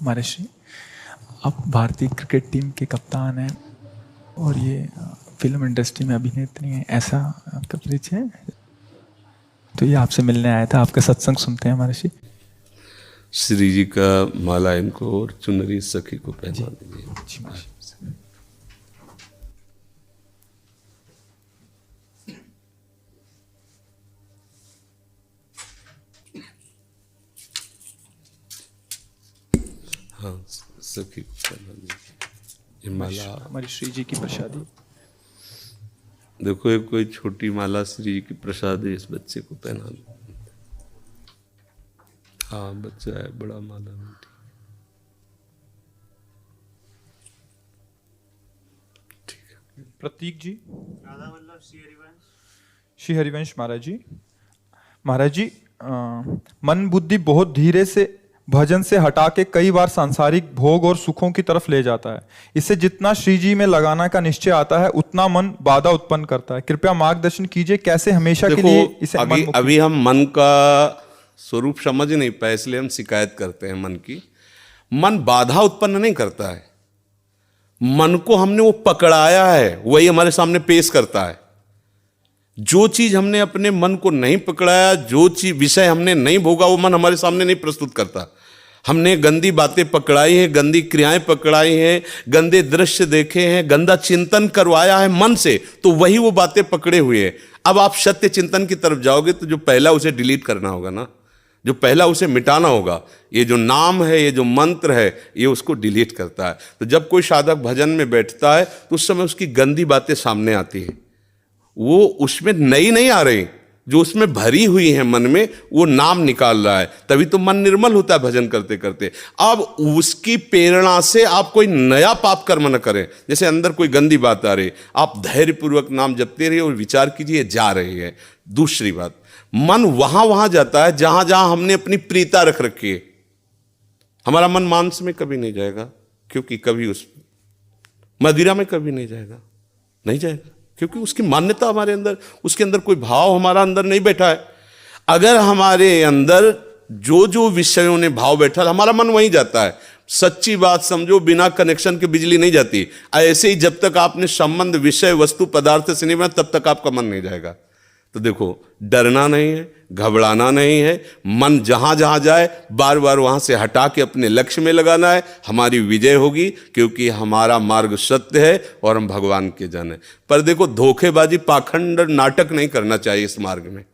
हमारे श्री, आप भारतीय क्रिकेट टीम के कप्तान हैं और ये फिल्म इंडस्ट्री में अभिनेत्री हैं, ऐसा आपका परिचय है? तो ये आपसे मिलने आया था, आपका सत्संग सुनते हैं हमारे श्री। श्री जी का माला इनको और चुनरी सखी को पहना दीजिए। हाँ, सखी को पहना दीजिए। ये माला हमारी श्री जी की प्रसादी। देखो, एक कोई छोटी माला श्री जी की प्रसादी इस बच्चे को पहना दो। हाँ, बच्चा है, बड़ा माला मीठी। ठीक है। प्रतीक जी, श्री हरिवंश महाराज जी। महाराज जी, मन बुद्धि बहुत धीरे से भजन से हटा के कई बार सांसारिक भोग और सुखों की तरफ ले जाता है। इससे जितना श्री जी में लगाना का निश्चय आता है उतना मन बाधा उत्पन्न करता है। कृपया मार्गदर्शन कीजिए, कैसे हमेशा के लिए इसे अभी हम मन का स्वरूप समझ नहीं पाए, इसलिए हम शिकायत करते हैं मन की। मन बाधा उत्पन्न नहीं करता है, मन को हमने वो पकड़ाया है, वही हमारे सामने पेश करता है। जो चीज हमने अपने मन को नहीं पकड़ाया, जो चीज विषय हमने नहीं भोगा, वो मन हमारे सामने नहीं प्रस्तुत करता। हमने गंदी बातें पकड़ाई हैं, गंदी क्रियाएं पकड़ाई हैं, गंदे दृश्य देखे हैं, गंदा चिंतन करवाया है मन से, तो वही वो बातें पकड़े हुए हैं। अब आप सत्य चिंतन की तरफ जाओगे तो जो पहला उसे डिलीट करना होगा ना, जो पहला उसे मिटाना होगा। ये जो नाम है, ये जो मंत्र है, ये उसको डिलीट करता है। तो जब कोई साधक भजन में बैठता है तो उस समय उसकी गंदी बातें सामने आती हैं, वो उसमें नई नहीं आ रही, जो उसमें भरी हुई है मन में, वो नाम निकाल रहा है। तभी तो मन निर्मल होता है भजन करते करते। अब उसकी प्रेरणा से आप कोई नया पाप कर्म न करें। जैसे अंदर कोई गंदी बात आ रही, आप धैर्यपूर्वक नाम जपते रहिए और विचार कीजिए जा रही है। दूसरी बात, मन वहां जाता है जहां जहां हमने अपनी प्रीता रख रखी है। हमारा मन मांस में कभी नहीं जाएगा, क्योंकि कभी उस मदिरा में कभी नहीं जाएगा, नहीं जाएगा, क्योंकि उसकी मान्यता हमारे अंदर, उसके अंदर कोई भाव हमारा अंदर नहीं बैठा है। अगर हमारे अंदर जो जो विषयों ने भाव बैठा है, हमारा मन वहीं जाता है। सच्ची बात समझो, बिना कनेक्शन के बिजली नहीं जाती। ऐसे ही जब तक आपने संबंध विषय वस्तु पदार्थ से नहीं बना, तब तक आपका मन नहीं जाएगा। तो देखो, डरना नहीं है, घबराना नहीं है। मन जहां जहां जाए बार बार वहां से हटा के अपने लक्ष्य में लगाना है। हमारी विजय होगी, क्योंकि हमारा मार्ग सत्य है और हम भगवान के जन हैं। पर देखो, धोखेबाजी, पाखंड, नाटक नहीं करना चाहिए इस मार्ग में।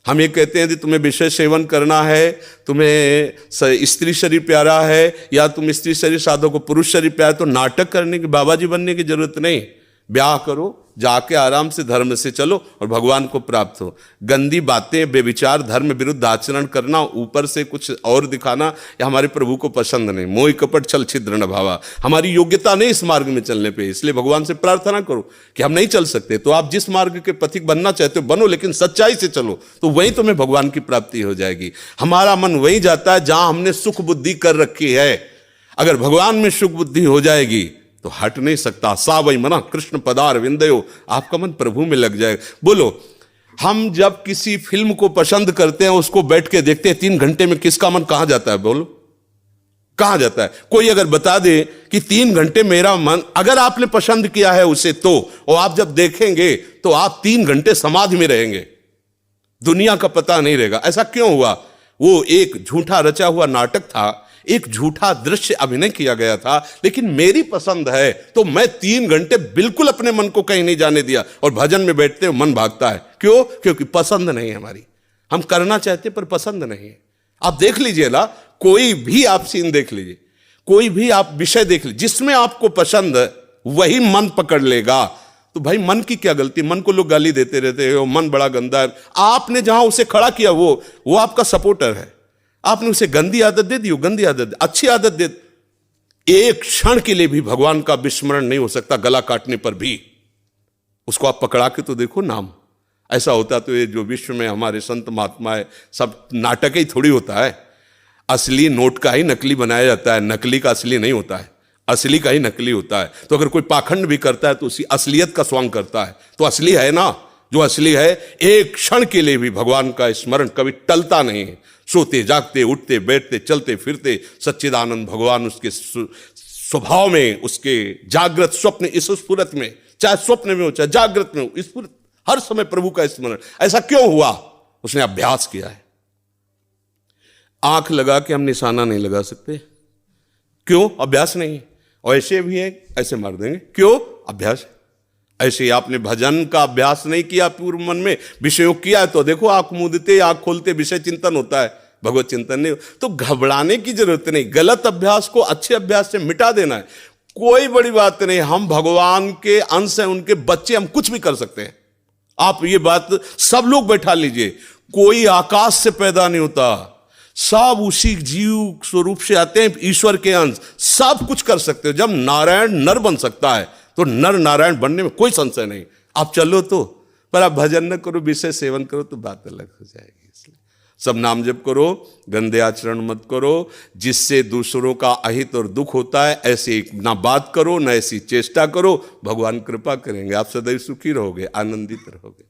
हम ये कहते हैं कि तुम्हें विषय सेवन करना है, तुम्हें स्त्री शरीर प्यारा है, या तुम स्त्री शरीर साधो को पुरुष शरीर प्यारा, तो नाटक करने की, बाबाजी बनने की जरूरत नहीं। ब्याह करो, जाके आराम से धर्म से चलो और भगवान को प्राप्त हो। गंदी बातें, बेविचार, धर्म विरुद्ध आचरण करना, ऊपर से कुछ और दिखाना, या हमारे प्रभु को पसंद नहीं। मोह कपट छल छिद्र न भावा, हमारी योग्यता नहीं इस मार्ग में चलने पे। इसलिए भगवान से प्रार्थना करो कि हम नहीं चल सकते, तो आप जिस मार्ग के पथिक बनना चाहते हो बनो, लेकिन सच्चाई से चलो, तो वहीं तुम्हें भगवान की प्राप्ति हो जाएगी। हमारा मन वहीं जाता है जहां हमने सुख बुद्धि कर रखी है। अगर भगवान में सुख बुद्धि हो जाएगी तो हट नहीं सकता। सा वही मना कृष्ण पदार विंदयो, आपका मन प्रभु में लग जाए। बोलो, हम जब किसी फिल्म को पसंद करते हैं, उसको बैठ के देखते हैं, 3 घंटे में किसका मन कहां जाता है? बोलो, कहां जाता है? कोई अगर बता दे कि 3 घंटे मेरा मन, अगर आपने पसंद किया है उसे, तो और आप जब देखेंगे तो आप 3 घंटे समाधि में रहेंगे, दुनिया का पता नहीं रहेगा। ऐसा क्यों हुआ? वो एक झूठा रचा हुआ नाटक था, एक झूठा दृश्य अभिनय किया गया था। लेकिन मेरी पसंद है तो मैं 3 घंटे बिल्कुल अपने मन को कहीं नहीं जाने दिया, और भजन में बैठते हो मन भागता है। क्यों? क्योंकि पसंद नहीं है हमारी। हम करना चाहते पर पसंद नहीं है। आप देख लीजिए ना, कोई भी आप सीन देख लीजिए, कोई भी आप विषय देख लीजिए, जिसमें आपको पसंद है वही मन पकड़ लेगा। तो भाई, मन की क्या गलती? मन को लोग गाली देते रहते हो, मन बड़ा गंदा है। आपने जहां उसे खड़ा किया वो आपका सपोर्टर है। आपने उसे गंदी आदत दे दी, गंदी आदत, अच्छी आदत दे। एक क्षण के लिए भी भगवान का विस्मरण नहीं हो सकता, गला काटने पर भी। उसको आप पकड़ा के तो देखो नाम। ऐसा होता तो ये जो विश्व में हमारे संत महात्मा है, सब नाटक ही थोड़ी होता है। असली नोट का ही नकली बनाया जाता है, नकली का असली नहीं होता है, असली का ही नकली होता है। तो अगर कोई पाखंड भी करता है तो उसी असलियत का स्वांग करता है, तो असली है ना। जो असली है, एक क्षण के लिए भी भगवान का स्मरण कभी टलता नहीं है। सोते जागते उठते बैठते चलते फिरते सच्चिदानंद भगवान उसके स्वभाव में, उसके जागृत स्वप्न इस स्फुरत में, चाहे स्वप्न में हो चाहे जागृत में हो, स्फुरत हर समय प्रभु का स्मरण। ऐसा क्यों हुआ? उसने अभ्यास किया है। आंख लगा के हम निशाना नहीं लगा सकते, क्यों? अभ्यास नहीं। और ऐसे भी है, ऐसे मार देंगे, क्यों? अभ्यास। ऐसे ही आपने भजन का अभ्यास नहीं किया, पूर्व मन में विषयों किया, तो देखो आंख मूंदते आंख खोलते विषय चिंतन होता है, भगवत चिंतन नहीं। तो घबराने की जरूरत नहीं, गलत अभ्यास को अच्छे अभ्यास से मिटा देना है, कोई बड़ी बात नहीं। हम भगवान के अंश हैं, उनके बच्चे, हम कुछ भी कर सकते हैं। आप ये बात सब लोग बैठा लीजिए, कोई आकाश से पैदा नहीं होता, सब उसी जीव स्वरूप से आते हैं, ईश्वर के अंश, सब कुछ कर सकते हो। जब नारायण नर बन सकता है तो नर नारायण बनने में कोई संशय नहीं। आप चलो तो, पर आप भजन न करो, विषय सेवन करो तो बात अलग हो जाएगी। इसलिए सब नाम जप करो, गंदे आचरण मत करो, जिससे दूसरों का अहित और दुख होता है ऐसी ना बात करो, ना ऐसी चेष्टा करो। भगवान कृपा करेंगे, आप सदैव सुखी रहोगे, आनंदित रहोगे।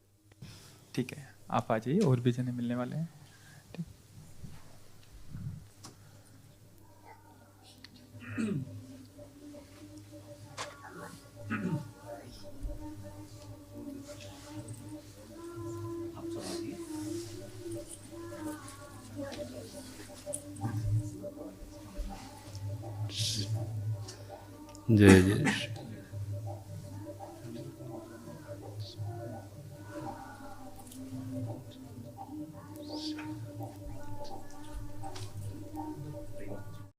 ठीक है, आप आ जाइए, और भी जने मिलने वाले हैं। जय जय।